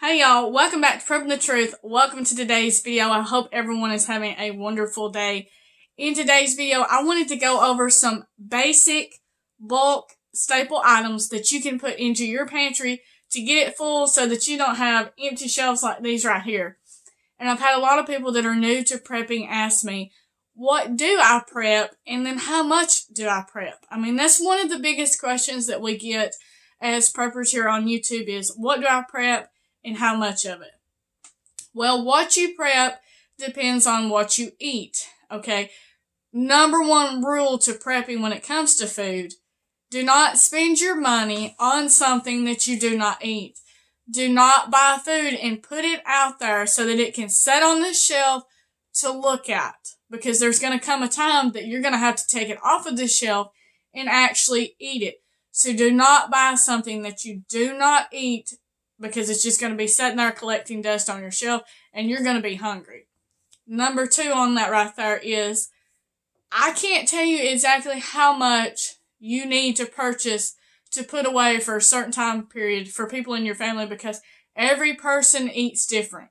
Hey y'all, welcome back to Prepping the Truth. Welcome to today's video. I hope everyone is having a wonderful day. In today's video, I wanted to go over some basic bulk staple items that you can put into your pantry to get it full so that you don't have empty shelves like these right here. And I've had a lot of people that are new to prepping ask me, what do I prep and then how much do I prep? I mean, that's one of the biggest questions that we get as preppers here on YouTube is, what do I prep and how much of it? Well, what you prep depends on what you eat, okay? Number one rule to prepping when it comes to food, do not spend your money on something that you do not eat. Do not buy food and put it out there so that it can sit on the shelf to look at, because there's going to come a time that you're going to have to take it off of the shelf and actually eat it. So do not buy something that you do not eat, because it's just going to be sitting there collecting dust on your shelf and you're going to be hungry. Number two on that right there is, I can't tell you exactly how much you need to purchase to put away for a certain time period for people in your family, because every person eats different.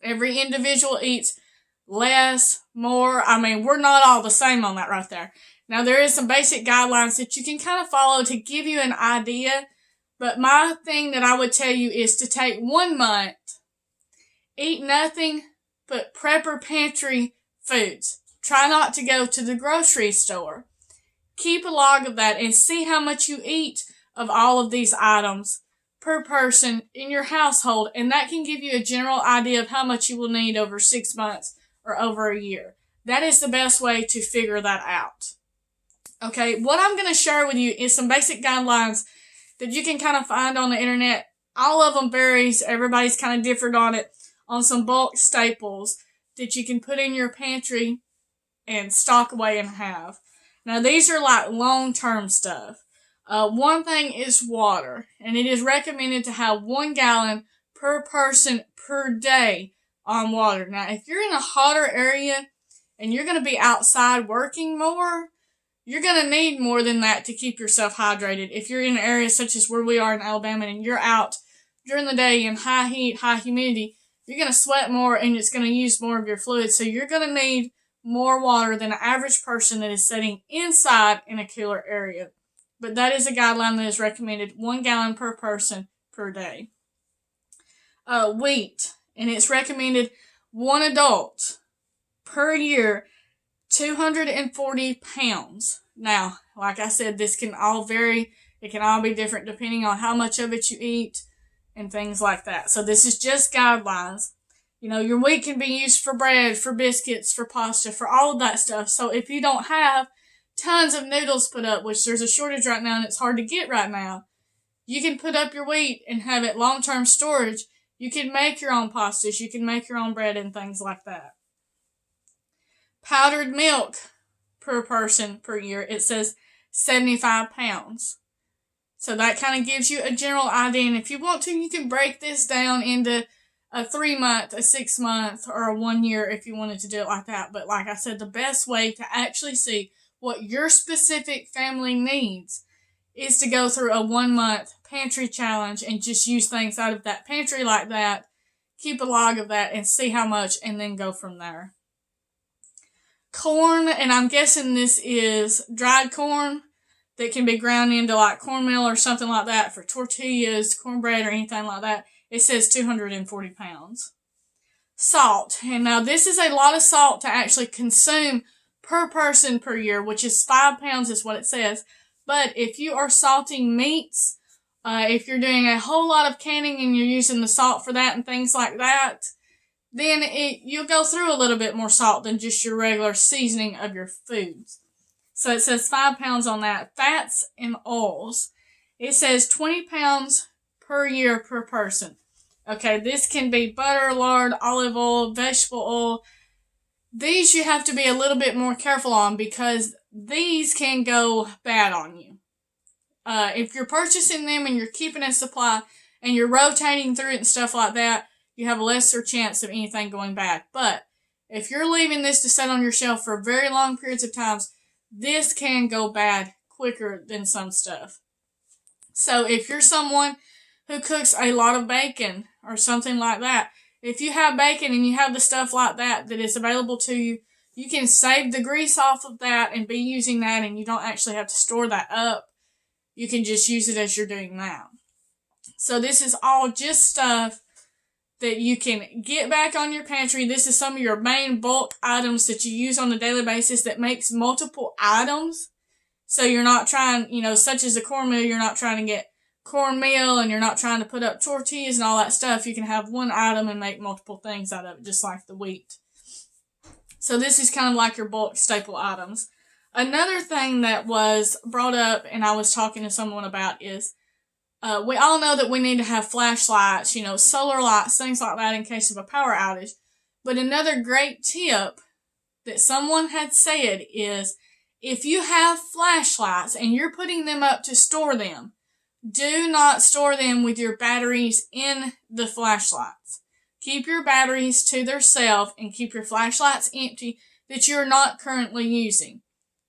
Every individual eats less, more. I mean, we're not all the same on that right there. Now, there is some basic guidelines that you can kind of follow to give you an idea. But my thing that I would tell you is to take 1 month, eat nothing but prepper pantry foods. Try not to go to the grocery store. Keep a log of that and see how much you eat of all of these items per person in your household. And that can give you a general idea of how much you will need over 6 months or over a year. That is the best way to figure that out. Okay, what I'm going to share with you is some basic guidelines that you can kind of find on the internet. All of them varies. Everybody's kind of different on it, on some bulk staples that you can put in your pantry and stock away and have. Now, these are like long-term stuff. One thing is water, and it is recommended to have 1 gallon per person per day on water. Now, if you're in a hotter area and you're going to be outside working more, you're going to need more than that to keep yourself hydrated. If you're in an area such as where we are in Alabama and you're out during the day in high heat, high humidity, you're going to sweat more and it's going to use more of your fluid. So you're going to need more water than an average person that is sitting inside in a cooler area. But that is a guideline that is recommended, 1 gallon per person per day. Wheat, and it's recommended 1 adult per year, 240 pounds. Now, like I said, this can all vary. It can all be different depending on how much of it you eat and things like that. So this is just guidelines. You know, your wheat can be used for bread, for biscuits, for pasta, for all of that stuff. So if you don't have tons of noodles put up, which there's a shortage right now and it's hard to get right now, you can put up your wheat and have it long-term storage. You can make your own pastas. You can make your own bread and things like that. Powdered milk per person per year, it says 75 pounds. So that kind of gives you a general idea. And if you want to, you can break this down into a 3 month, a 6 month, or a 1 year if you wanted to do it like that. But like I said, the best way to actually see what your specific family needs is to go through a 1 month pantry challenge and just use things out of that pantry like that. Keep a log of that and see how much, and then go from there. Corn, and I'm guessing this is dried corn that can be ground into like cornmeal or something like that for tortillas, cornbread, or anything like that. It says 240 pounds. Salt, and now this is a lot of salt to actually consume per person per year, which is 5 pounds is what it says. But if you are salting meats, if you're doing a whole lot of canning and you're using the salt for that and things like that, then you'll go through a little bit more salt than just your regular seasoning of your foods. So it says 5 pounds on that. Fats and oils, it says 20 pounds per year per person. Okay, this can be butter, lard, olive oil, vegetable oil. These you have to be a little bit more careful on, because these can go bad on you. If you're purchasing them and you're keeping a supply and you're rotating through it and stuff like that, you have a lesser chance of anything going bad. But if you're leaving this to sit on your shelf for very long periods of times, this can go bad quicker than some stuff. So if you're someone who cooks a lot of bacon or something like that. If you have bacon and you have the stuff like that that is available to you, you can save the grease off of that and be using that, and you don't actually have to store that up. You can just use it as you're doing now. So this is all just stuff that you can get back on your pantry. This is some of your main bulk items that you use on a daily basis that makes multiple items. So you're not trying, such as a cornmeal, you're not trying to get cornmeal and you're not trying to put up tortillas and all that stuff. You can have one item and make multiple things out of it, just like the wheat. So this is kind of like your bulk staple items. Another thing that was brought up and I was talking to someone about is we all know that we need to have flashlights, solar lights, things like that in case of a power outage. But another great tip that someone had said is if you have flashlights and you're putting them up to store them, do not store them with your batteries in the flashlights. Keep your batteries to themselves and keep your flashlights empty that you're not currently using.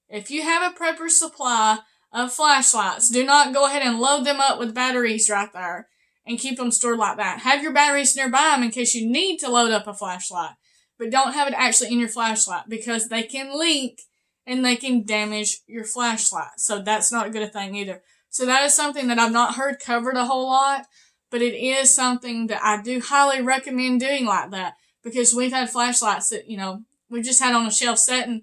If you have a prepper supply of flashlights, do not go ahead and load them up with batteries right there and keep them stored like that. Have your batteries nearby them in case you need to load up a flashlight, but don't have it actually in your flashlight because they can leak and they can damage your flashlight. So that's not a good thing either. So that is something that I've not heard covered a whole lot, but it is something that I do highly recommend doing like that because we've had flashlights that, we just had on a shelf setting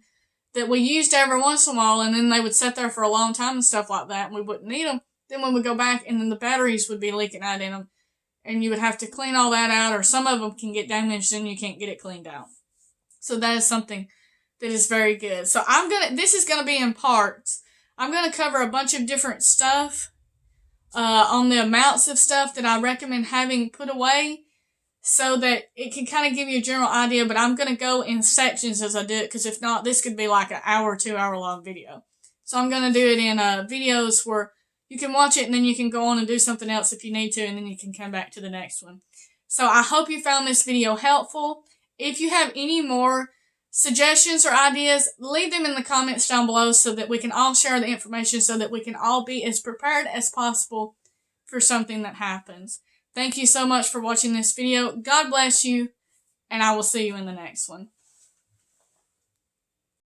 that we used every once in a while, and then they would sit there for a long time and stuff like that, and we wouldn't need them. Then when we go back, and then the batteries would be leaking out in them, and you would have to clean all that out, or some of them can get damaged and you can't get it cleaned out. So that is something that is very good. So this is gonna be in parts. I'm gonna cover a bunch of different stuff on the amounts of stuff that I recommend having put away, so that it can kind of give you a general idea, but I'm going to go in sections as I do it, because if not, this could be like an hour, 2 hour long video. So I'm going to do it in videos where you can watch it and then you can go on and do something else if you need to, and then you can come back to the next one. So I hope you found this video helpful. If you have any more suggestions or ideas, leave them in the comments down below so that we can all share the information so that we can all be as prepared as possible for something that happens. Thank you so much for watching this video. God bless you, and I will see you in the next one.